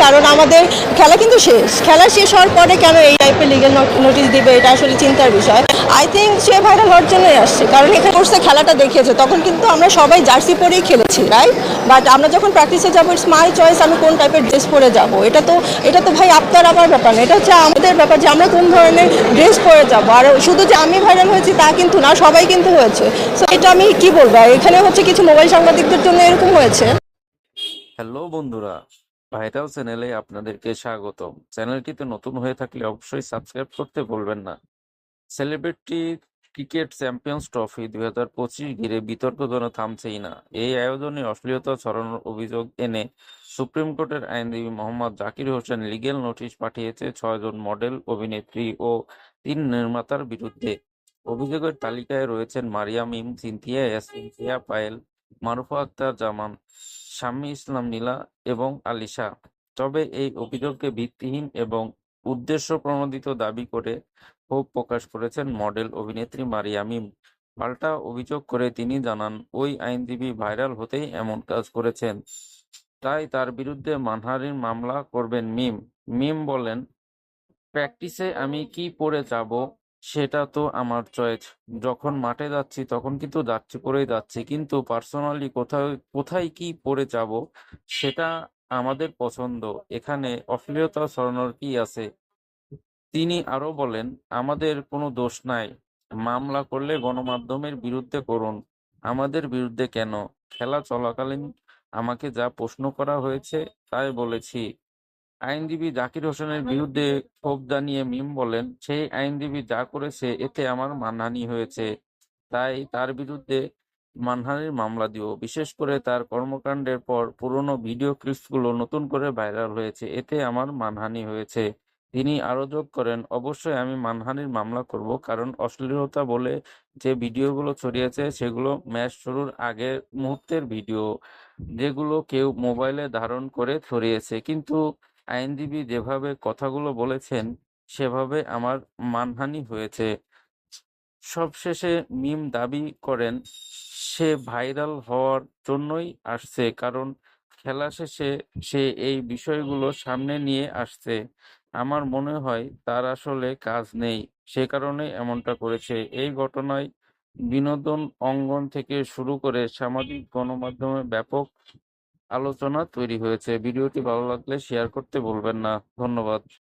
কারণ আমাদের খেলা কিন্তু শেষ, খেলা শেষ হওয়ার পরে কেন এই টাইপের লিগ্যাল নোটিশ দিবে, এটা আসলে চিন্তার বিষয়। আই থিঙ্ক সে ভাইরাল হওয়ার জন্যই আসছে, কারণ এখানে করছে খেলাটা দেখিয়েছে, তখন কিন্তু আমরা সবাই জার্সি পরেই খেলেছি, রাইট? বাট আমরা যখন প্র্যাকটিসে যাবো, ইটস মাই চয়েস আমি কোন টাইপের ড্রেস পরে যাবো। এটা তো ভাই আপনার আমার ব্যাপার না, এটা হচ্ছে আমাদের ব্যাপার যে আমরা কোন ধরনের ড্রেস পরে যাবো। আর শুধু যে আমি ভাইরাল হয়েছি তা কিন্তু না, সবাই কিন্তু হয়েছে। সো এটা আমি কি বলবো, এখানে হচ্ছে কিছু মোবাইল সাংবাদিকদের জন্য এরকম হয়েছে। হ্যালো বন্ধুরা, ভাইরাল চ্যানেলে আপনাদেরকে স্বাগতম। চ্যানেলটিতে নতুন হয়ে থাকলে অবশ্যই সাবস্ক্রাইব করতে ভুলবেন না। সেলিব্রিটি ক্রিকেট চ্যাম্পিয়ন্স ট্রফি 2025 ঘিরে বিতর্ক যেন থামছেই না। এই আয়োজনে অশ্লীলতা ছড়ানোর অভিযোগ এনে সুপ্রিম কোর্টের আইনজীবী মোহাম্মদ জাকির হোসেন লিগেল নোটিশ পাঠিয়েছে 6 জন মডেল, অভিনেত্রী ও 3 নির্মাতার বিরুদ্ধে। অভিযোগের তালিকায় রয়েছেন মারিয়া মিম, সিনথিয়া ইয়াসমিন, কেয়া পায়েল, মারুফা আক্তার জামান, শাম্মী ইসলাম নীলা এবং আলিশা। তবে এই অভিযোগকে ভিত্তিহীন এবং উদ্দেশ্য প্রণোদিত দাবি করে ক্ষোভ প্রকাশ করেছেন মডেল অভিনেত্রী মারিয়া মিম। পাল্টা অভিযোগ করে তিনি জানান, ওই আইনজীবী ভাইরাল হতেই এমন কাজ করেছেন, তাই তার বিরুদ্ধে মানহানির মামলা করবেন মিম। মিম বলেন, প্র্যাকটিসে আমি কি পরে যাব সেটা তো আমার চয়েস। যখন মাঠে যাচ্ছি তখন কিন্তু যাচ্ছি পরেই যাচ্ছি, কিন্তু পার্সোনালি কোথায় কোথায় কি পরে যাব সেটা আমাদের পছন্দ। এখানে অশ্লীলতা ছড়ানোর কি আছে? তিনি আরো বলেন, আমাদের কোনো দোষ নাই। মামলা করলে গণমাধ্যমের বিরুদ্ধে করুন, আমাদের বিরুদ্ধে কেন? খেলা চলাকালীন আমাকে যা প্রশ্ন করা হয়েছে তাই বলেছি। আইনজীবী জাকির হোসেনের বিরুদ্ধে ক্ষোভ জানিয়ে মিম বলেন, সেই আইনজীবী যা করেছে এতে আমার মানহানি হয়েছে, তাই তার বিরুদ্ধে মানহানির মামলা দিব। বিশেষ করে তার কর্মকাণ্ডের পর পুরনো ভিডিও ক্লিপসগুলো নতুন করে ভাইরাল হয়েছে, এতে আমার মানহানি হয়েছে। তিনি আরো যোগ করেন, অবশ্যই আমি মানহানির মামলা করব, কারণ অশ্লীলতা বলে যে ভিডিওগুলো ছড়িয়েছে সেগুলো ম্যাচ শুরুর আগের মুহূর্তের ভিডিও, যেগুলো কেউ মোবাইলে ধারণ করে ছড়িয়েছে। কিন্তু আইনজীবী যেভাবে কথাগুলো বলেছেন সেভাবে আমার মানহানি হয়েছে। সবশেষে মিম দাবি করেন, সে ভাইরাল হওয়ার জন্যই আসছে, কারণ খেলা শেষে সে এই বিষয়গুলো সামনে নিয়ে আসছে। আমার মনে হয় তার আসলে কাজ নেই, সে কারণে এমনটা করেছে। এই ঘটনায় বিনোদন অঙ্গন থেকে শুরু করে সামাজিক গণমাধ্যমে ব্যাপক আলোচনা তৈরি হয়েছে। ভিডিওটি ভালো লাগলে শেয়ার করতে ভুলবেন না। ধন্যবাদ।